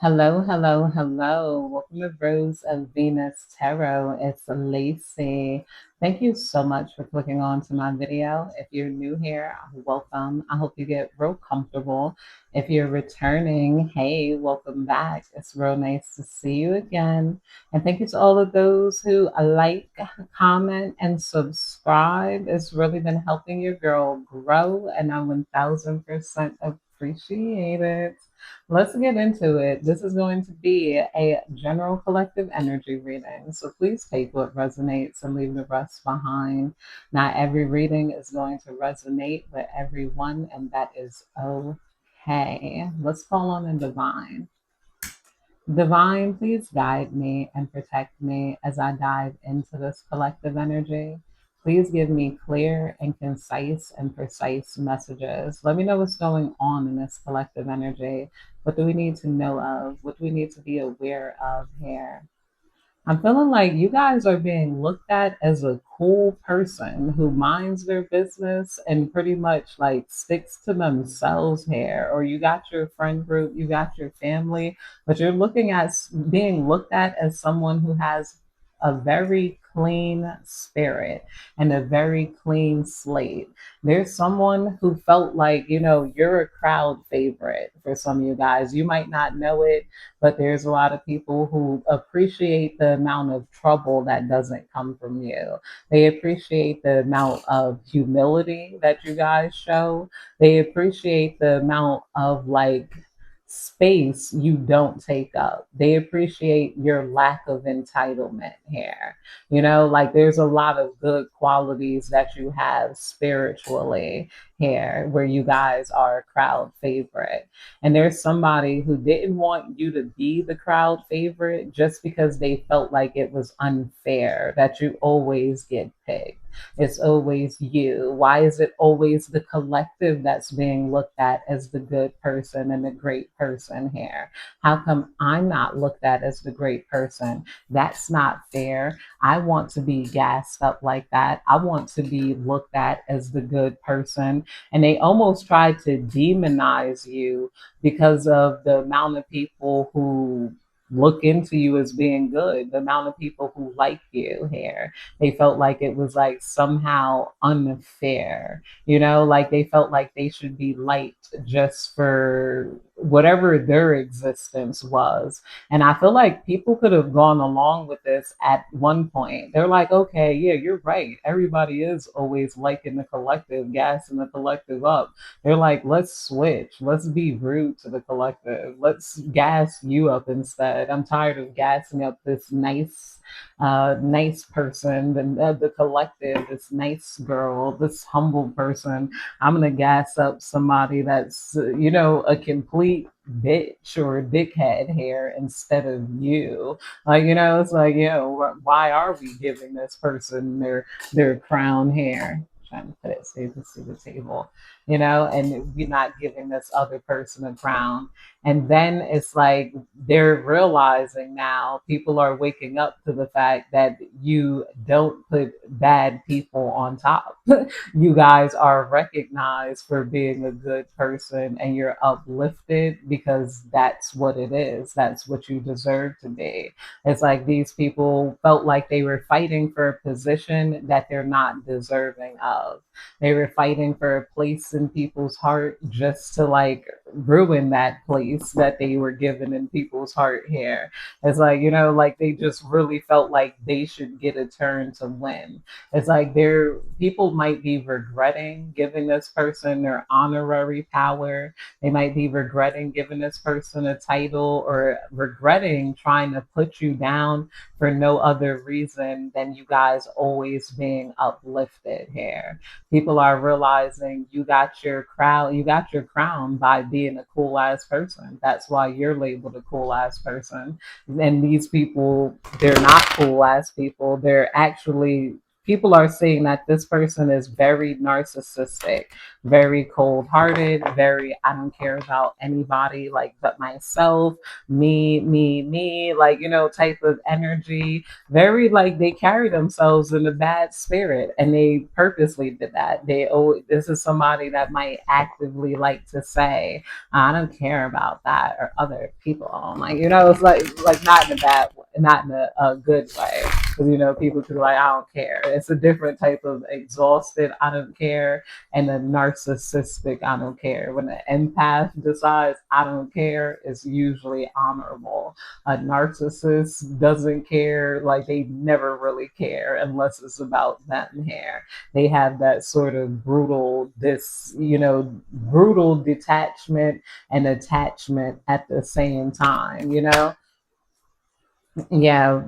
Hello, hello, hello. Welcome to Rose of Venus Tarot. It's Lacey. Thank you so much for clicking on to my video. If you're new here, welcome. I hope you get real comfortable. If you're returning, hey, welcome back. It's real nice to see you again. And thank you to all of those who like, comment, and subscribe. It's really been helping your girl grow, and I 1000% appreciate it. Let's get into it. This is going to be a general collective energy reading. So please take what resonates and leave the rest behind. Not every reading is going to resonate with everyone, and that is okay. Let's call on the divine. Divine, please guide me and protect me as I dive into this collective energy. Please give me clear and concise and precise messages. Let me know what's going on in this collective energy. What do we need to know of? What do we need to be aware of here? I'm feeling like you guys are being looked at as a cool person who minds their business and pretty much like sticks to themselves here. Or you got your friend group, you got your family, but you're looking at being looked at as someone who has a very clean spirit and a very clean slate. There's someone who felt like, you're a crowd favorite for some of you guys. You might not know it, but there's a lot of people who appreciate the amount of trouble that doesn't come from you. They appreciate the amount of humility that you guys show. They appreciate the amount of like space you don't take up. They appreciate your lack of entitlement here. Like there's a lot of good qualities that you have spiritually here where you guys are a crowd favorite. And there's somebody who didn't want you to be the crowd favorite just because they felt like it was unfair that you always get picked. It's always you. Why is it always the collective that's being looked at as the good person and the great person here? How come I'm not looked at as the great person? That's not fair. I want to be gassed up like that. I want to be looked at as the good person. And they almost try to demonize you because of the amount of people who look into you as being good, the amount of people who like you here. They felt like it was like somehow unfair, like they felt like they should be liked just for whatever their existence was. And I feel like people could have gone along with this at one point. They're like, okay, yeah, you're right. Everybody is always liking the collective, gassing the collective up. They're like, let's switch. Let's be rude to the collective. Let's gas you up instead. I'm tired of gassing up this nice person, the collective, this nice girl, this humble person. I'm gonna gas up somebody that's a complete bitch or dickhead here instead of you. It's like, why are we giving this person their crown here? Trying to put it so you can see the table, and we're not giving this other person a crown. And then it's like they're realizing now, people are waking up to the fact that you don't put bad people on top. You guys are recognized for being a good person and you're uplifted because that's what it is. That's what you deserve to be. It's like these people felt like they were fighting for a position that they're not deserving of. They were fighting for a place in people's heart just to like ruin that place that they were given in people's heart here. It's like, like they just really felt like they should get a turn to win. It's like people might be regretting giving this person their honorary power. They might be regretting giving this person a title or regretting trying to put you down for no other reason than you guys always being uplifted here. People are realizing you got your crown by being a cool ass person. That's why you're labeled a cool ass person. And these people, they're not cool ass people. They're actually people are saying that this person is very narcissistic, very cold-hearted, very I don't care about anybody like but myself, me, like type of energy. Very like they carry themselves in a bad spirit, and they purposely did that. This is somebody that might actively like to say, I don't care about that or other people. I'm like, it's like not in a bad way, not in a good way. Because people could be like, I don't care. It's a different type of exhausted, I don't care, and a narcissistic, I don't care. When an empath decides, I don't care, it's usually honorable. A narcissist doesn't care, like they never really care unless it's about them here. They have that sort of brutal detachment and attachment at the same time. Yeah,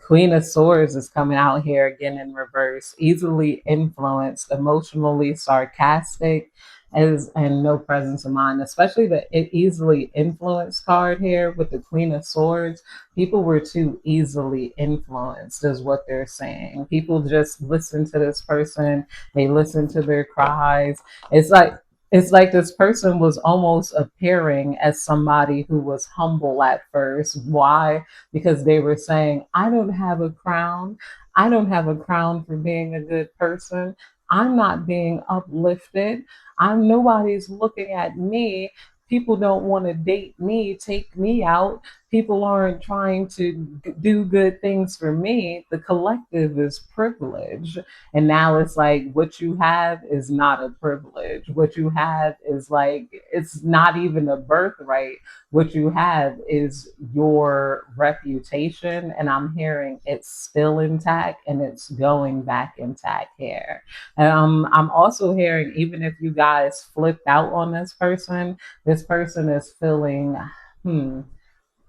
Queen of Swords is coming out here again in reverse. Easily influenced, emotionally sarcastic, as and no presence of mind. Especially the easily influenced card here with the Queen of Swords. People were too easily influenced, is what they're saying. People just listen to this person. They listen to their cries. It's like it's like this person was almost appearing as somebody who was humble at first. Why? Because they were saying, I don't have a crown. I don't have a crown for being a good person. I'm not being uplifted. Nobody's looking at me. People don't want to date me, take me out. People aren't trying to do good things for me. The collective is privilege. And now it's like what you have is not a privilege. What you have is like, it's not even a birthright. What you have is your reputation, and I'm hearing it's still intact and it's going back intact here. I'm also hearing, even if you guys flipped out on this person is feeling, hmm,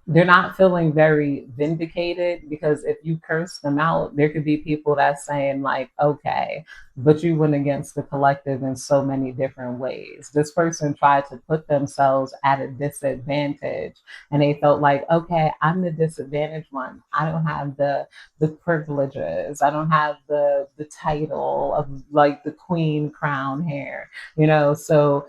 they're not feeling very vindicated, because if you curse them out, there could be people that's saying like, okay, but you went against the collective in so many different ways. This person tried to put themselves at a disadvantage, and they felt like, okay, I'm the disadvantaged one. I don't have the privileges. I don't have the title of like the queen crown here, so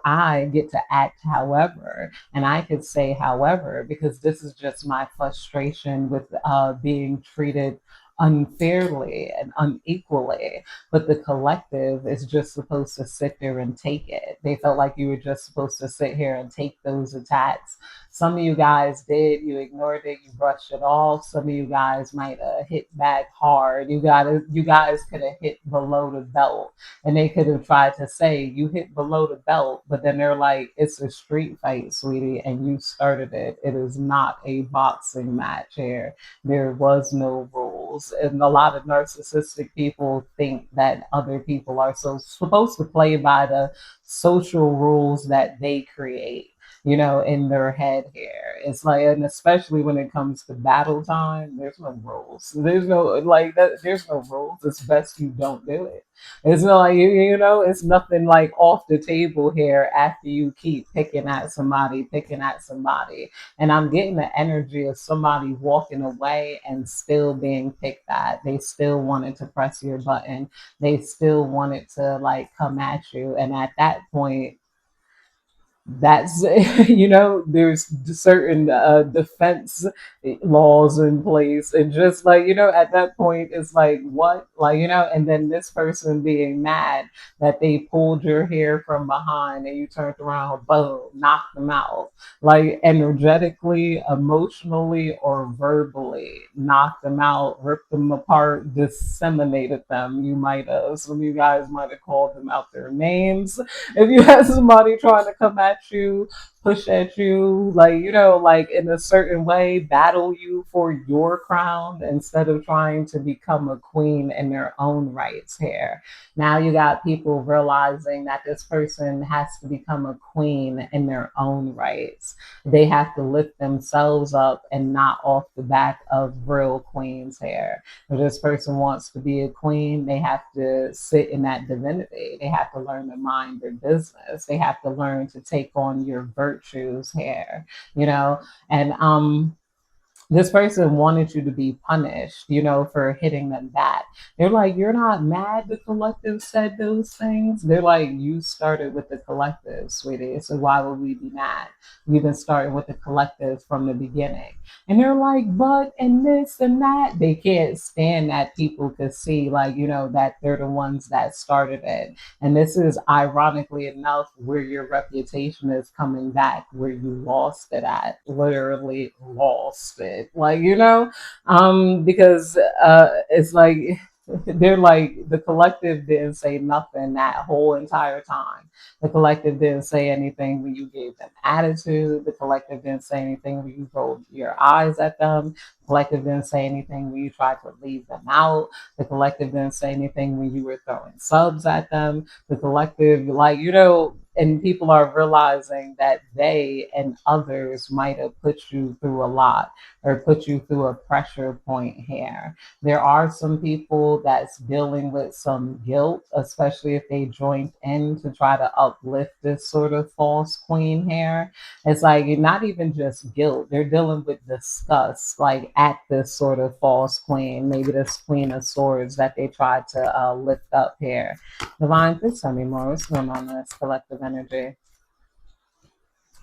I get to act however, and I could say however, because this is just my frustration with being treated unfairly and unequally. But the collective is just supposed to sit there and take it. They felt like you were just supposed to sit here and take those attacks. Some of you guys did. You ignored it. You brushed it off. Some of you guys might have hit back hard. You guys could have hit below the belt, and they could have tried to say you hit below the belt, but then they're like, it's a street fight, sweetie, and you started it. It is not a boxing match here. There was no rules. And a lot of narcissistic people think that other people are so supposed to play by the social rules that they create, in their head here. It's like, and especially when it comes to battle time, there's no rules. There's no like that. There's no rules. It's best you don't do it. It's not like it's nothing like off the table here after you keep picking at somebody. And I'm getting the energy of somebody walking away and still being picked at. They still wanted to press your button. They still wanted to like come at you. And at that point, that's there's certain defense laws in place, and just like at that point it's like, what, like and then this person being mad that they pulled your hair from behind and you turned around, boom, knocked them out, like energetically, emotionally, or verbally knocked them out, ripped them apart, disseminated them. You might have, some of you guys might have called them out their names. If you had somebody trying to come at you, push at you, like, like in a certain way, battle you for your crown instead of trying to become a queen in their own rights here. Now you got people realizing that this person has to become a queen in their own rights. They have to lift themselves up and not off the back of real queens here. If this person wants to be a queen, they have to sit in that divinity. They have to learn to mind their business. They have to learn to take on your virtues here, you know. And This person wanted you to be punished, for hitting them back. They're like, you're not mad the collective said those things. They're like, you started with the collective, sweetie. So why would we be mad? We've been starting with the collective from the beginning. And they're like, but and this and that. They can't stand that people could see, like, that they're the ones that started it. And this is ironically enough where your reputation is coming back, where you lost it at, literally lost it. Like, because it's like they're like the collective didn't say nothing that whole entire time. The collective didn't say anything when you gave them attitude. The collective didn't say anything when you rolled your eyes at them. The collective didn't say anything when you tried to leave them out. The collective didn't say anything when you were throwing subs at them. The collective, like, and people are realizing that they and others might have put you through a lot or put you through a pressure point here. There are some people that's dealing with some guilt, especially if they joined in to try to uplift this sort of false queen here. It's like not even just guilt, they're dealing with disgust, like at this sort of false queen, maybe this queen of swords that they tried to lift up here. Divine, please tell me more. What's going on in this collective energy?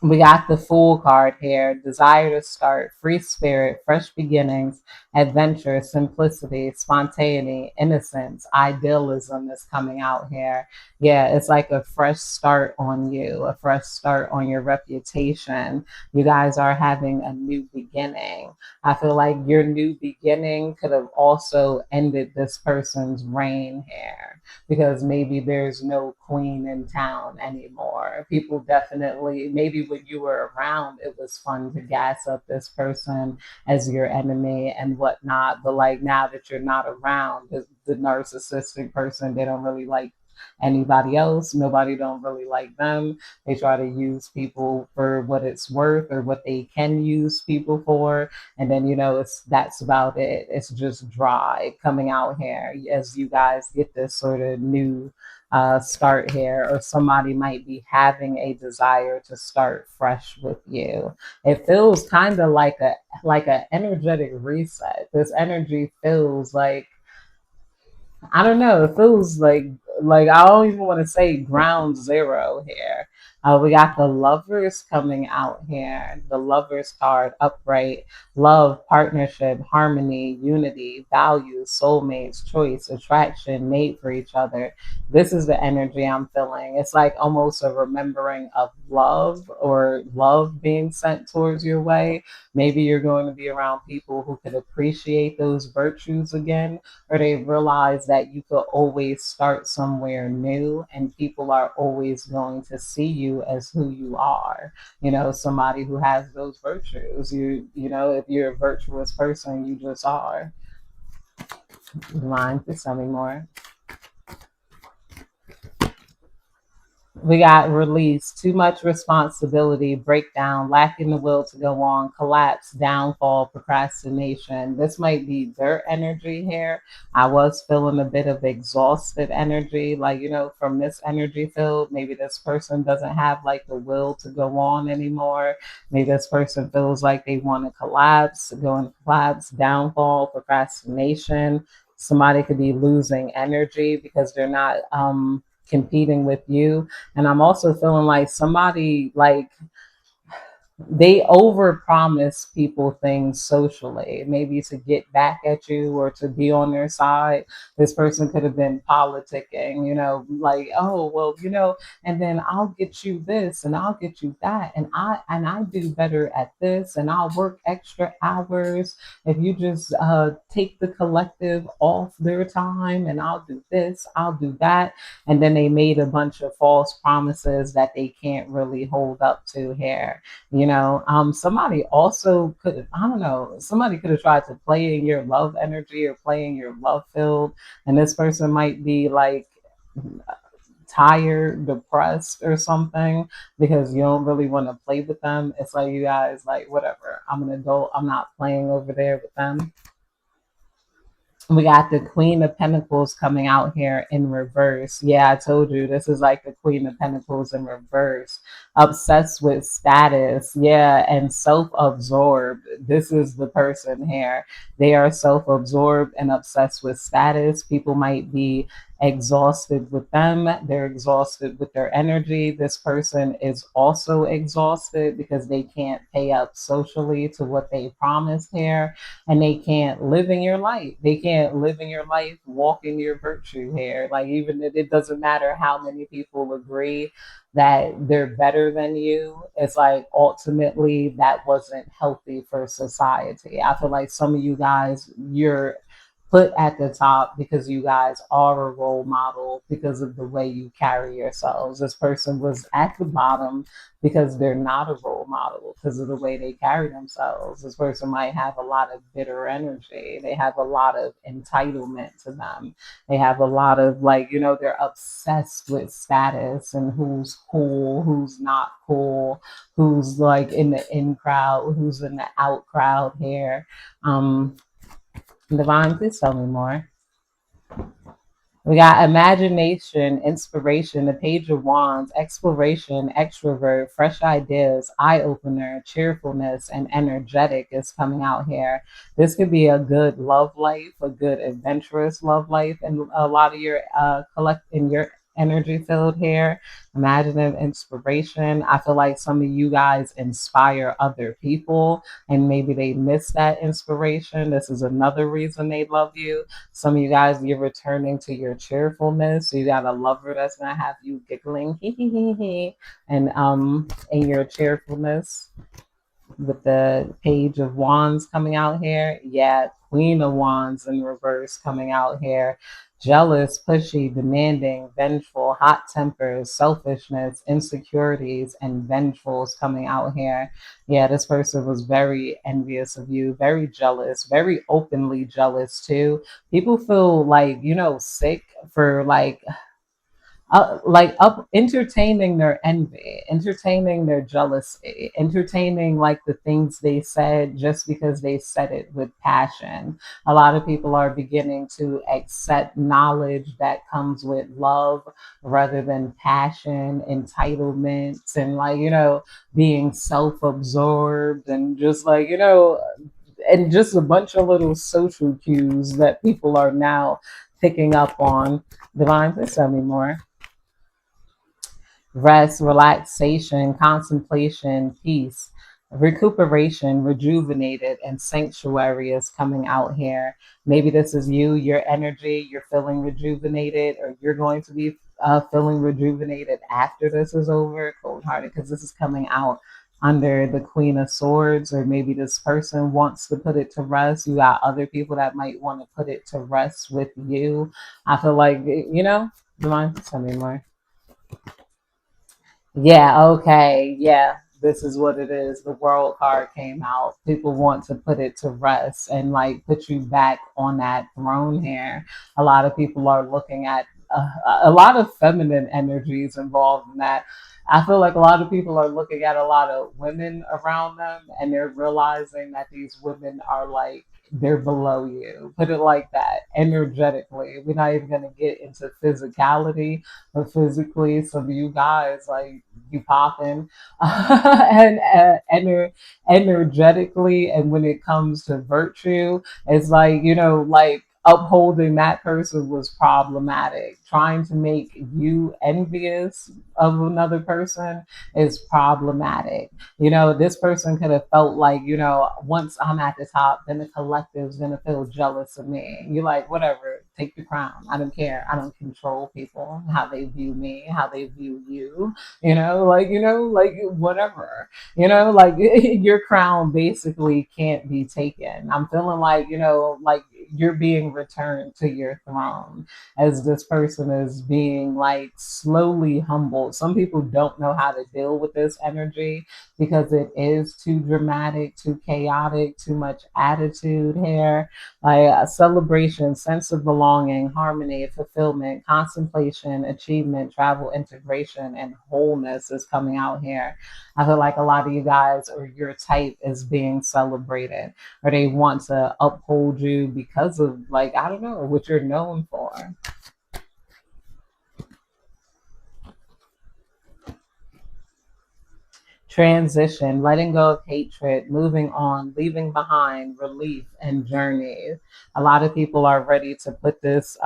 We got the Fool card here. Desire to start, free spirit, fresh beginnings, adventure, simplicity, spontaneity, innocence, idealism is coming out here. Yeah, it's like a fresh start on you, a fresh start on your reputation. You guys are having a new beginning. I feel like your new beginning could have also ended this person's reign here because maybe there's no queen in town anymore. People definitely, maybe when you were around, it was fun to gas up this person as your enemy and whatnot. But like now that you're not around, the narcissistic person, they don't really like anybody else. Nobody don't really like them. They try to use people for what it's worth or what they can use people for. And then, that's about it. It's just dry coming out here as you guys get this sort of new start here, or somebody might be having a desire to start fresh with you. It feels kind of like a energetic reset. This energy feels like, I don't know. It feels like I don't even want to say ground zero here. We got the lovers coming out here. The lovers card, upright, love, partnership, harmony, unity, values, soulmates, choice, attraction, made for each other. This is the energy I'm feeling. It's like almost a remembering of love or love being sent towards your way. Maybe you're going to be around people who could appreciate those virtues again, or they realize that you could always start somewhere new and people are always going to see you as who you are. Somebody who has those virtues. If you're a virtuous person, you just are. Mind, please tell me more. We got release, too much responsibility, breakdown, lacking the will to go on, collapse, downfall, procrastination. This might be their energy here. I was feeling a bit of exhausted energy, like, from this energy field. Maybe this person doesn't have like the will to go on anymore. Maybe this person feels like they want to collapse, go and collapse, downfall, procrastination. Somebody could be losing energy because they're not competing with you. And I'm also feeling like somebody, like, they overpromise people things socially, maybe to get back at you or to be on their side. This person could have been politicking, like, oh well, and then I'll get you this and I'll get you that, and I do better at this, and I'll work extra hours if you just take the collective off their time, and I'll do this, I'll do that. And then they made a bunch of false promises that they can't really hold up to here. Somebody also could, I don't know, somebody could have tried to play in your love energy or play in your love field. And this person might be like tired, depressed, or something because you don't really want to play with them. It's like you guys, like, whatever, I'm an adult, I'm not playing over there with them. We got the Queen of Pentacles coming out here in reverse. Yeah, I told you this is like the Queen of Pentacles in reverse. Obsessed with status. Yeah, and self-absorbed. This is the person here. They are self-absorbed and obsessed with status. People might be exhausted with them. They're exhausted with their energy. This person is also exhausted because they can't pay up socially to what they promised here, and they can't live in your life. They can't live in your life, walk in your virtue here. Like, even if it doesn't matter how many people agree that they're better than you, it's like ultimately that wasn't healthy for society. I feel like some of you guys, you're put at the top because you guys are a role model because of the way you carry yourselves. This person was at the bottom because they're not a role model because of the way they carry themselves. This person might have a lot of bitter energy. They have a lot of entitlement to them. They have a lot of, like, they're obsessed with status and who's cool, who's not cool, who's like in the in crowd, who's in the out crowd here. Divine, please tell me more. We got imagination, inspiration, the Page of Wands, exploration, extrovert, fresh ideas, eye opener, cheerfulness, and energetic is coming out here. This could be a good love life, a good adventurous love life, and a lot of your in your energy field here. Imaginative inspiration. I feel like some of you guys inspire other people, and maybe they miss that inspiration. This is another reason they love you. Some of you guys, you're returning to your cheerfulness. So you got a lover that's gonna have you giggling, and in your cheerfulness, with the Page of Wands coming out here. Yeah, Queen of Wands in reverse coming out here. Jealous, pushy, demanding, vengeful, hot tempers, selfishness, insecurities, and vengeful is coming out here. Yeah, this person was very envious of you, very jealous, very openly jealous too. People feel like, sick for like up entertaining their envy, entertaining their jealousy, entertaining like the things they said just because they said it with passion. A lot of people are beginning to accept knowledge that comes with love rather than passion, entitlements, and being self-absorbed, and just and just a bunch of little social cues that people are now picking up on. Divine, please tell me more. Rest, relaxation, contemplation, peace, recuperation, rejuvenated, and sanctuary is coming out here. Maybe this is you, your energy, you're feeling rejuvenated, or you're going to be feeling rejuvenated after this is over, cold hearted, because this is coming out under the Queen of Swords, or maybe this person wants to put it to rest. You got other people that might want to put it to rest with you. I feel like, do you mind? Tell me more. Yeah, okay. Yeah, this is what it is. The world card came out. People want to put it to rest and like put you back on that throne here. A lot of people are looking at a lot of feminine energies involved in that. I feel like a lot of people are looking at a lot of women around them, and they're realizing that these women are like, they're below you. Put it like that, energetically. We're not even going to get into physicality, but physically, some of you guys, like, you popping and energetically, and when it comes to virtue, it's like, like upholding that person was problematic. Trying to make you envious of another person is problematic. This person could have felt like, once I'm at the top, then the collective is going to feel jealous of me. You're like, whatever, take the crown. I don't care. I don't control people, how they view me, how they view you, like whatever, like your crown basically can't be taken. I'm feeling like, like you're being returned to your throne as this person is being like slowly humbled. Some people don't know how to deal with this energy because it is too dramatic, too chaotic, too much attitude here. Like a celebration, sense of belonging, harmony, fulfillment, contemplation, achievement, travel, integration, and wholeness is coming out here. I feel like a lot of you guys, or your type, is being celebrated, or they want to uphold you because because of, like, I don't know, what you're known for. Transition, letting go of hatred, moving on, leaving behind relief and journey. A lot of people are ready to put this,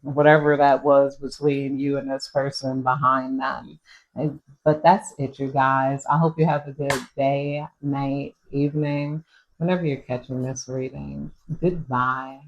whatever that was between you and this person, behind them. But that's it, you guys. I hope you have a good day, night, evening, whenever you're catching this reading. Goodbye.